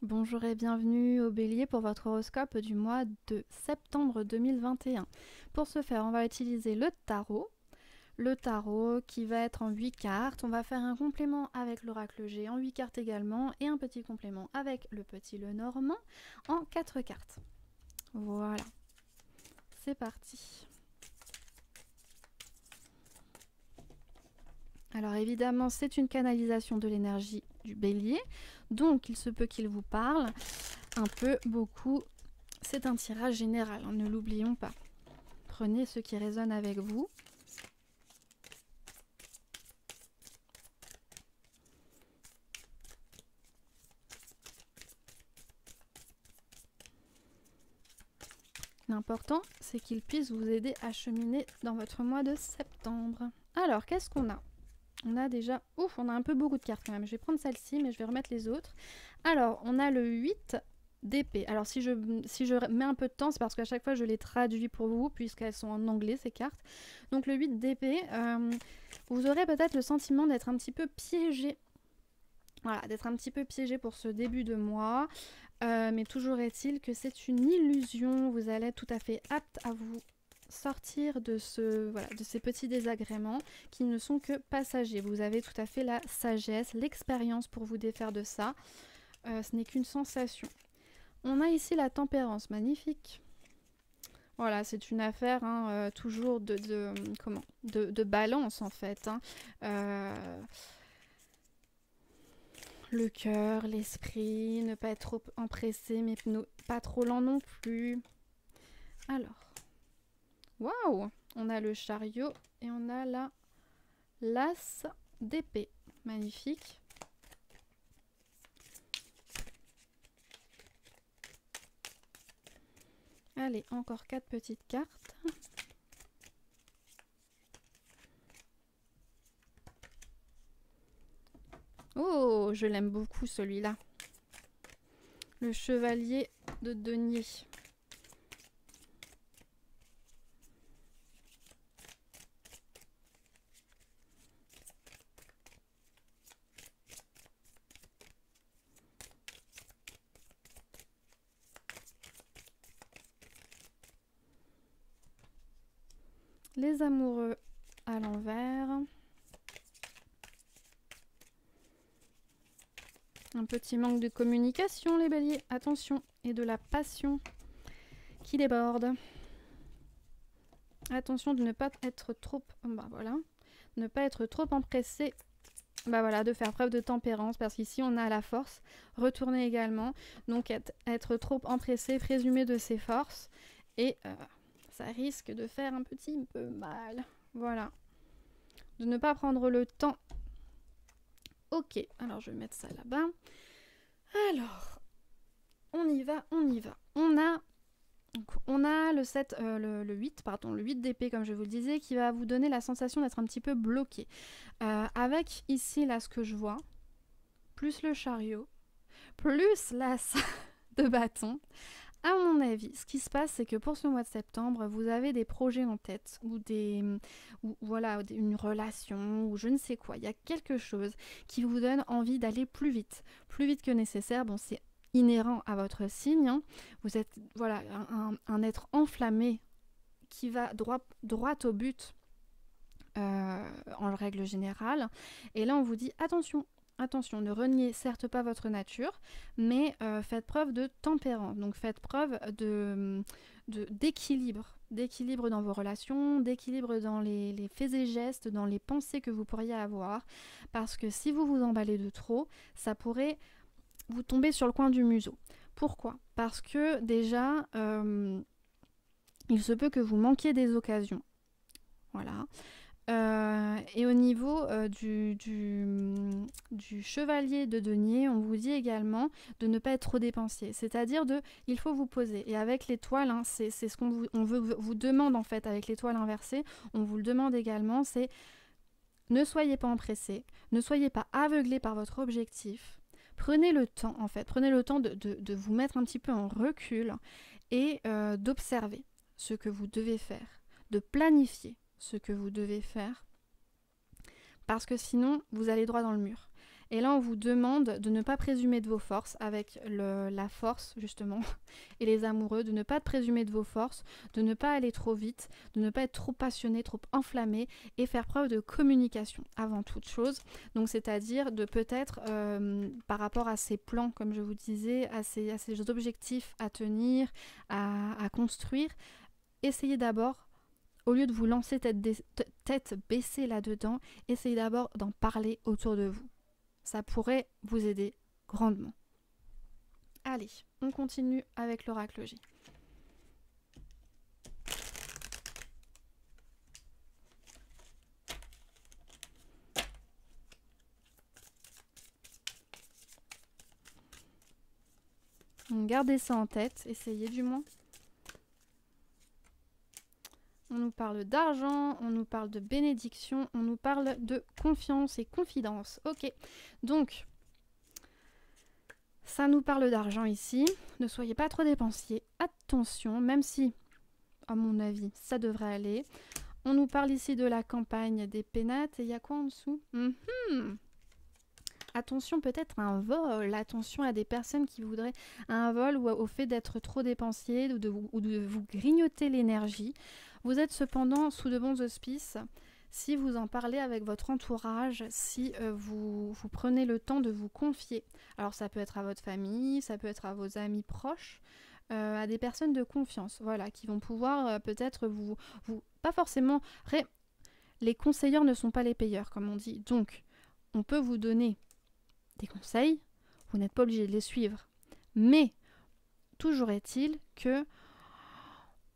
Bonjour et bienvenue au Bélier pour votre horoscope du mois de septembre 2021. Pour ce faire, on va utiliser le tarot. Le tarot qui va être en 8 cartes. On va faire un complément avec l'oracle G en 8 cartes également et un petit complément avec le petit Lenormand en 4 cartes. Voilà, c'est parti. Alors évidemment, c'est une canalisation de l'énergie du Bélier, donc il se peut qu'il vous parle un peu, beaucoup. C'est un tirage général, hein, ne l'oublions pas. Prenez ce qui résonne avec vous. L'important, c'est qu'il puisse vous aider à cheminer dans votre mois de septembre. Alors, qu'est-ce qu'on a? On a déjà... Ouf, on a un peu beaucoup de cartes quand même. Je vais prendre celle-ci, mais je vais remettre les autres. Alors, on a le 8 d'épée. Alors, si je mets un peu de temps, c'est parce qu'à chaque fois, je les traduis pour vous, puisqu'elles sont en anglais, ces cartes. Donc, le 8 d'épée, vous aurez peut-être le sentiment d'être un petit peu piégé. Voilà, d'être un petit peu piégé pour ce début de mois. Mais toujours est-il que c'est une illusion. Vous allez être tout à fait apte à vous sortir de ces petits désagréments qui ne sont que passagers. Vous avez tout à fait la sagesse, l'expérience pour vous défaire de ça. Ce n'est qu'une sensation. On a ici la tempérance, magnifique. Voilà, c'est une affaire toujours de balance en fait. Le cœur, l'esprit, ne pas être trop empressé, mais pas trop lent non plus. Alors, waouh, on a le chariot et on a l'as d'épée. Magnifique. Allez, encore 4 petites cartes. Oh, je l'aime beaucoup celui-là. Le chevalier de denier. Les amoureux à l'envers. Un petit manque de communication, les béliers, attention, et de la passion qui déborde. Attention de ne pas être trop, ne pas être trop empressé, de faire preuve de tempérance, parce qu'ici on a la force, retourner également, donc être trop empressé, présumer de ses forces, et ça risque de faire un petit peu mal. Voilà, de ne pas prendre le temps. Ok, alors je vais mettre ça là-bas. Alors, on y va. On a le 8, le 8 d'épée, comme je vous le disais, qui va vous donner la sensation d'être un petit peu bloqué. Avec ici, là, ce que je vois, plus le chariot, plus l'as de bâton, à mon avis, ce qui se passe, c'est que pour ce mois de septembre, vous avez des projets en tête, ou une relation, ou je ne sais quoi. Il y a quelque chose qui vous donne envie d'aller plus vite que nécessaire. Bon, c'est inhérent à votre signe. Hein. Vous êtes un être enflammé qui va droit au but en règle générale. Et là, on vous dit attention. Attention, ne reniez certes pas votre nature, mais faites preuve de tempérance. Donc faites preuve d'équilibre dans vos relations, d'équilibre dans les faits et gestes, dans les pensées que vous pourriez avoir. Parce que si vous vous emballez de trop, ça pourrait vous tomber sur le coin du museau. Pourquoi? Parce que déjà, il se peut que vous manquiez des occasions. Voilà. Et au niveau du chevalier de denier, on vous dit également de ne pas être trop dépensier. C'est-à-dire il faut vous poser. Et avec l'étoile, c'est ce qu'on vous demande en fait avec l'étoile inversée. On vous le demande également, c'est ne soyez pas empressé, ne soyez pas aveuglé par votre objectif. Prenez le temps en fait, prenez le temps de vous mettre un petit peu en recul et d'observer ce que vous devez faire, de planifier ce que vous devez faire, parce que sinon vous allez droit dans le mur. Et là, on vous demande de ne pas présumer de vos forces avec la force, justement, et les amoureux, de ne pas présumer de vos forces, de ne pas aller trop vite, de ne pas être trop passionné, trop enflammé, et faire preuve de communication avant toute chose. Donc, c'est-à-dire de peut-être, par rapport à ces plans, comme je vous disais, à ces objectifs à tenir, à construire, essayez d'abord, au lieu de vous lancer tête baissée là-dedans, essayez d'abord d'en parler autour de vous. Ça pourrait vous aider grandement. Allez, on continue avec l'oracle J. Donc, gardez ça en tête, essayez du moins. On nous parle d'argent, on nous parle de bénédiction, on nous parle de confiance et confidence. Ok, donc ça nous parle d'argent ici. Ne soyez pas trop dépensiers. Attention, même si, à mon avis, ça devrait aller. On nous parle ici de la campagne des pénates. Et il y a quoi en dessous? Attention peut-être à un vol, attention à des personnes qui voudraient un vol ou au fait d'être trop dépensier ou de vous grignoter l'énergie. Vous êtes cependant sous de bons auspices si vous en parlez avec votre entourage, si vous prenez le temps de vous confier. Alors ça peut être à votre famille, ça peut être à vos amis proches, à des personnes de confiance, voilà, qui vont pouvoir peut-être vous... Pas forcément... Les conseilleurs ne sont pas les payeurs, comme on dit. Donc, on peut vous donner des conseils, vous n'êtes pas obligé de les suivre. Mais, toujours est-il que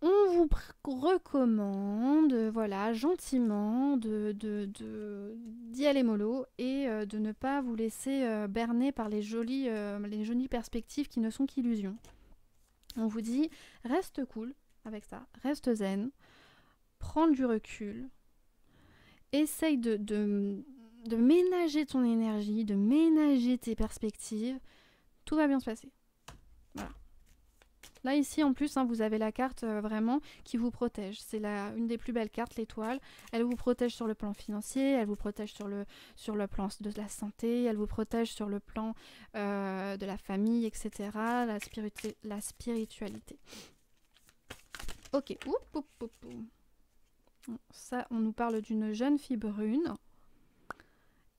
on vous recommande, voilà, gentiment, d'y aller mollo et de ne pas vous laisser berner par les jolies perspectives qui ne sont qu'illusions. On vous dit, reste cool avec ça, reste zen, prends du recul, essaye de ménager ton énergie, de ménager tes perspectives, tout va bien se passer. Voilà. Là, ici, en plus, vous avez la carte vraiment qui vous protège. C'est une des plus belles cartes, l'étoile. Elle vous protège sur le plan financier, elle vous protège sur le plan de la santé, elle vous protège sur le plan de la famille, etc., la spiritualité. Ok. Ça, on nous parle d'une jeune fille brune.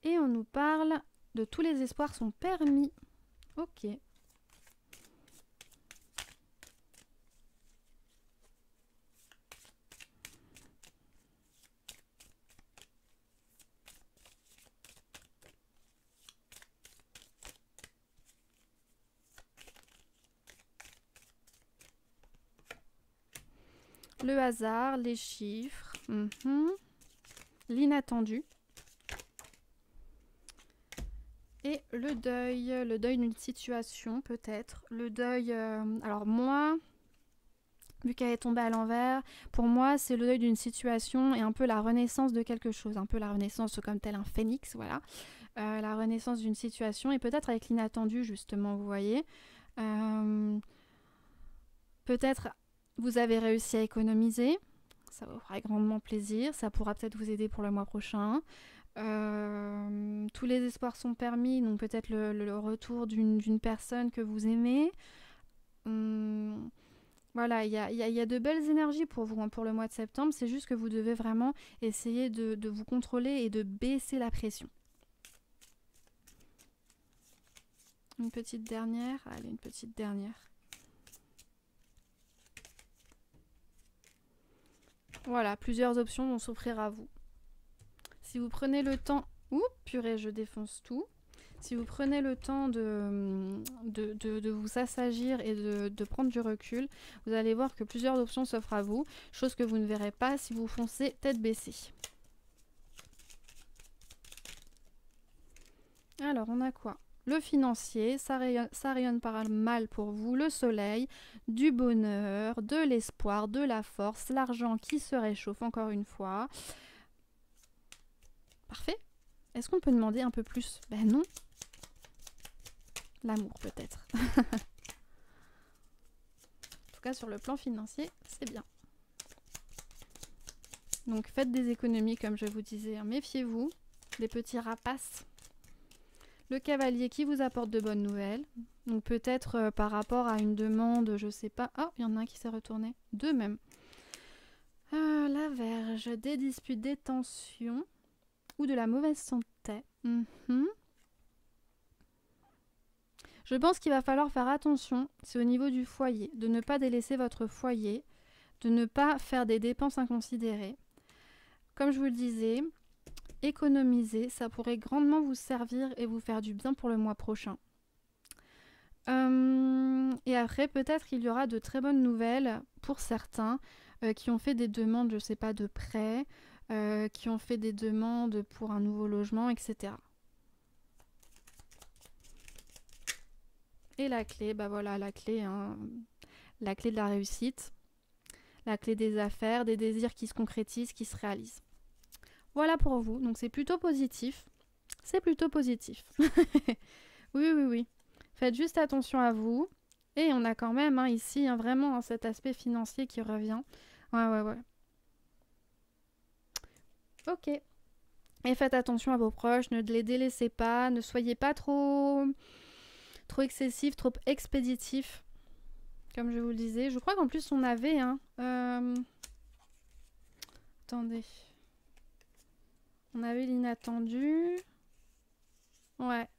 Et on nous parle de tous les espoirs sont permis. Ok. Le hasard, les chiffres, l'inattendu. Et le deuil d'une situation peut-être. Le deuil, alors moi, vu qu'elle est tombée à l'envers, pour moi c'est le deuil d'une situation et un peu la renaissance de quelque chose. Un peu la renaissance comme tel un phénix, voilà. La renaissance d'une situation et peut-être avec l'inattendu justement, vous voyez. Peut-être vous avez réussi à économiser, ça vous fera grandement plaisir, ça pourra peut-être vous aider pour le mois prochain. Tous les espoirs sont permis, donc peut-être le retour d'une personne que vous aimez. Voilà, il y a de belles énergies pour vous pour le mois de septembre, c'est juste que vous devez vraiment essayer de vous contrôler et de baisser la pression. Une petite dernière, allez, une petite dernière. Voilà, plusieurs options vont s'offrir à vous. Si vous prenez le temps... Ouh, purée, je défonce tout. Si vous prenez le temps de vous assagir et de prendre du recul, vous allez voir que plusieurs options s'offrent à vous, chose que vous ne verrez pas si vous foncez tête baissée. Alors, on a quoi? Le financier, ça rayonne pas mal pour vous. Le soleil, du bonheur, de l'espoir, de la force, l'argent qui se réchauffe encore une fois. Parfait. Est-ce qu'on peut demander un peu plus? Ben non. L'amour peut-être. En tout cas, sur le plan financier, c'est bien. Donc faites des économies comme je vous disais. Méfiez-vous des petits rapaces. Le cavalier qui vous apporte de bonnes nouvelles. Donc peut-être par rapport à une demande, je sais pas. Oh, il y en a un qui s'est retourné. Deux même. La Vierge, des disputes, des tensions ou de la mauvaise santé. Je pense qu'il va falloir faire attention, c'est au niveau du foyer, de ne pas délaisser votre foyer, de ne pas faire des dépenses inconsidérées. Comme je vous le disais, économiser, ça pourrait grandement vous servir et vous faire du bien pour le mois prochain. Et après, peut-être qu'il y aura de très bonnes nouvelles pour certains qui ont fait des demandes, je sais pas, de prêts, qui ont fait des demandes pour un nouveau logement, etc. Et la clé, bah voilà, la clé, hein, la clé de la réussite, la clé des affaires, des désirs qui se concrétisent, qui se réalisent. Voilà pour vous, donc c'est plutôt positif. C'est plutôt positif. Oui. Faites juste attention à vous. Et on a quand même ici vraiment cet aspect financier qui revient. Ouais. Ok. Et faites attention à vos proches, ne les délaissez pas, ne soyez pas trop excessif, trop expéditif. Comme je vous le disais. Je crois qu'en plus on avait... Attendez. On avait l'inattendu. Ouais,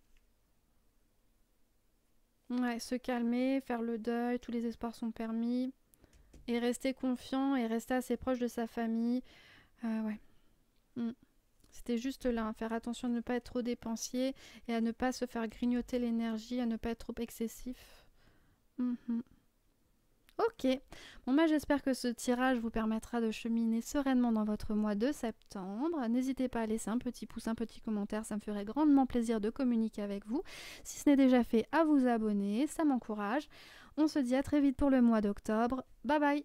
se calmer, faire le deuil, tous les espoirs sont permis. Et rester confiant et rester assez proche de sa famille. Ouais. C'était juste là, faire attention à ne pas être trop dépensier et à ne pas se faire grignoter l'énergie, à ne pas être trop excessif. Ok, bon j'espère que ce tirage vous permettra de cheminer sereinement dans votre mois de septembre. N'hésitez pas à laisser un petit pouce, un petit commentaire, ça me ferait grandement plaisir de communiquer avec vous. Si ce n'est déjà fait, à vous abonner, ça m'encourage. On se dit à très vite pour le mois d'octobre. Bye bye!